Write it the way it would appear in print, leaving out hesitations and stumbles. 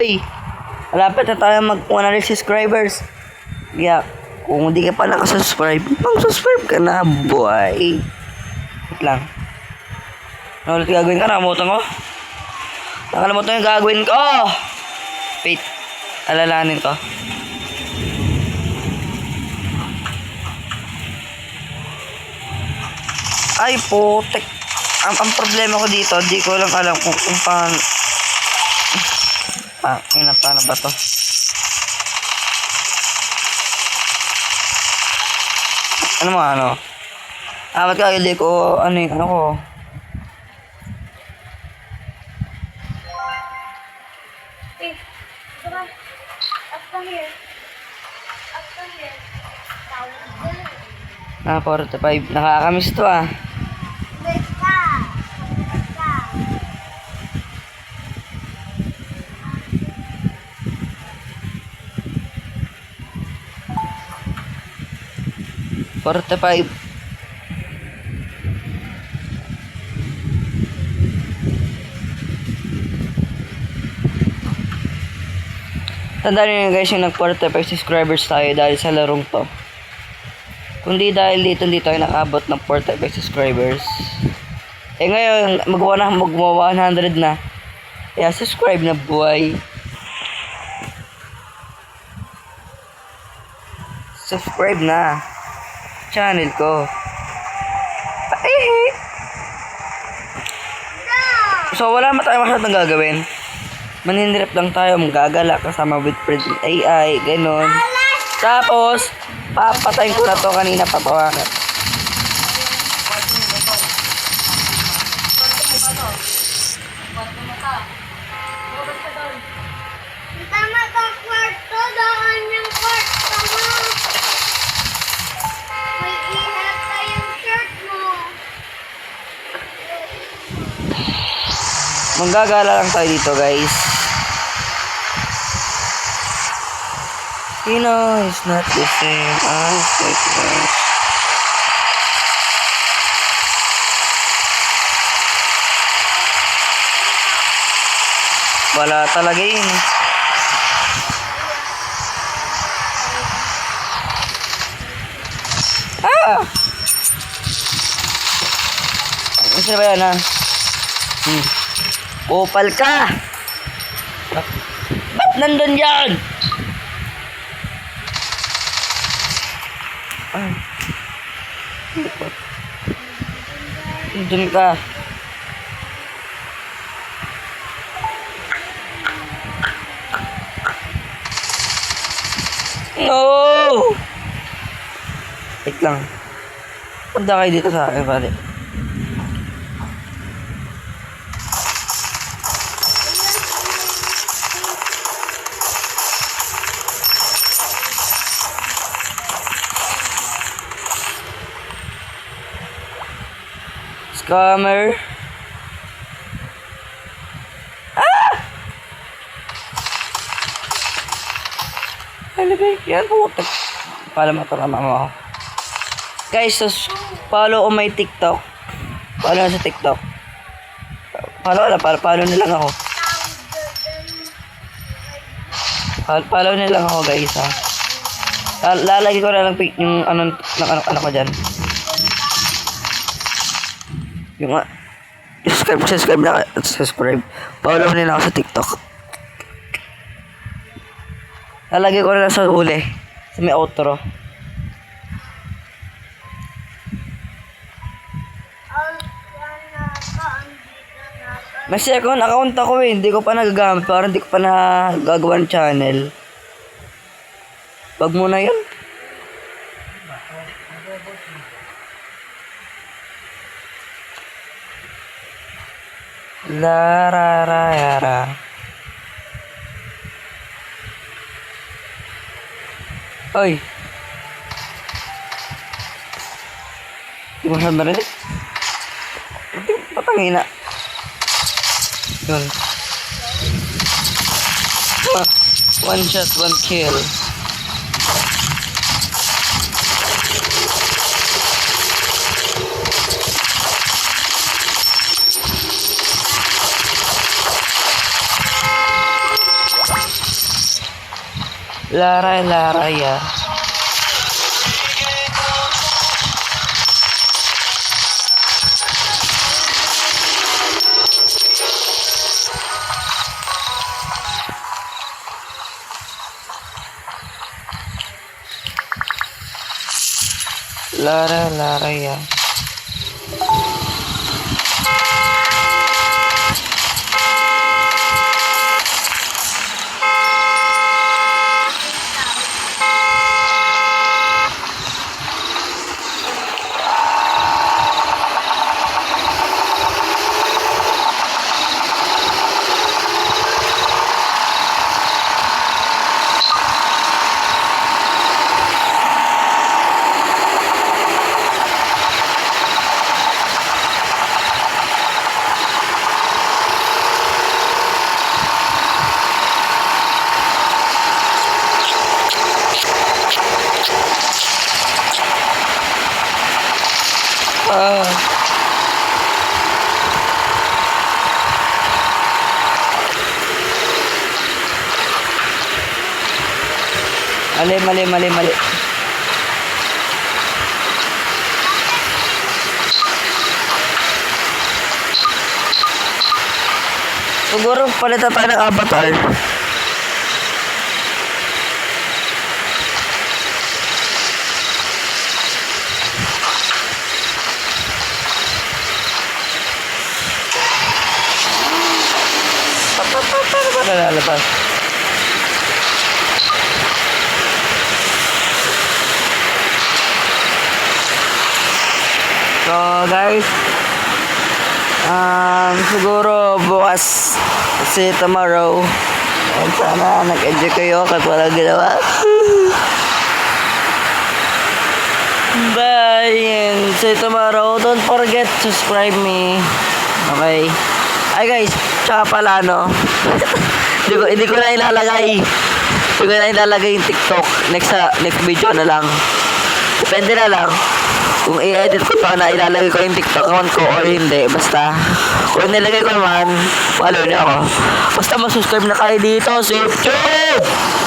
Uy, malapit na tayo mag 100 subscribers. Kaya, kung hindi ka pa nakasubscribe, mag-subscribe ka na, boy. Wait lang. Ano ulit gagawin ka? Nakalimutan ko. Nakalimutan yung gagawin ko. Wait, alalahanin ko. Ay, putek. Ang problema ko dito, di ko lang alam kung paano. Paano ba to? Ano mo, ano? Ba't ka, hindi ko, ano ko? Hey, come on. Up from here. Up from here. Tawag ka. 45. Nakakamiss to ah. Let's go. Let's go. 45. Tandaan nyo guys yung nag 45 subscribers tayo dahil sa larong to. Kundi dahil dito hindi tayo nakabot ng 45 subscribers. Eh ngayon magwa 100 na. Kaya subscribe na boy. Subscribe na channel ko. So wala man tayo masyadong gagawin. Maninirap lang tayo, magagala kasama with friend AI, ganun. Tapos, papatayin ko na to kanina pa to. Tama ka kwarto, daan yung kwarto mo. May ihat pa yung shirt mo. Manggagala lang tayo dito guys. You know, it's not the same as it was. Wala talaga yun. Ano ba yan ha? Kupal ka! Ba't nandun yan? Nandun ka. No! Wait lang. Punta kayo dito sa akin, pare. Scammer. Ano ba yan? Putak. Pala matarama mo ako. Guys, so, follow on my TikTok. Follow na sa TikTok. Follow na lang ako. Follow na lang ako guys ha. Lalagay ko na lang yung ano ko dyan. Yung subscribe. Follow nila ako sa TikTok. Lalagay ko na lang sa uli. Sa may outro. May second account ako eh. Hindi ko pa nagagamit. Parang hindi ko pa nagagawa ng channel. Wag mo na yun. Lararayara. Oy. Di mo siya marinig? Patangina. Yun. One shot, one kill. Lara, ya. Lara, ya. Ah. Mali. Siguro palitan tayo ng avatar. Paano ba nalalabas? So guys, siguro bukas si tomorrow. And sana nag-enjoy kayo kahit walang ginawa. Bye! And see you tomorrow. Don't forget to subscribe me. Okay? Ay guys, tsaka pala no. hindi ko na ilalagay. Hindi ko na ilalagay yung TikTok. Next video na lang. Depende na lang. Kung i-edit ko pa na ilalagay ko yung TikTok account ko or hindi. Basta, kung nilagay ko naman, follow niyo ako. Basta mag-subscribe na kayo dito sa YouTube!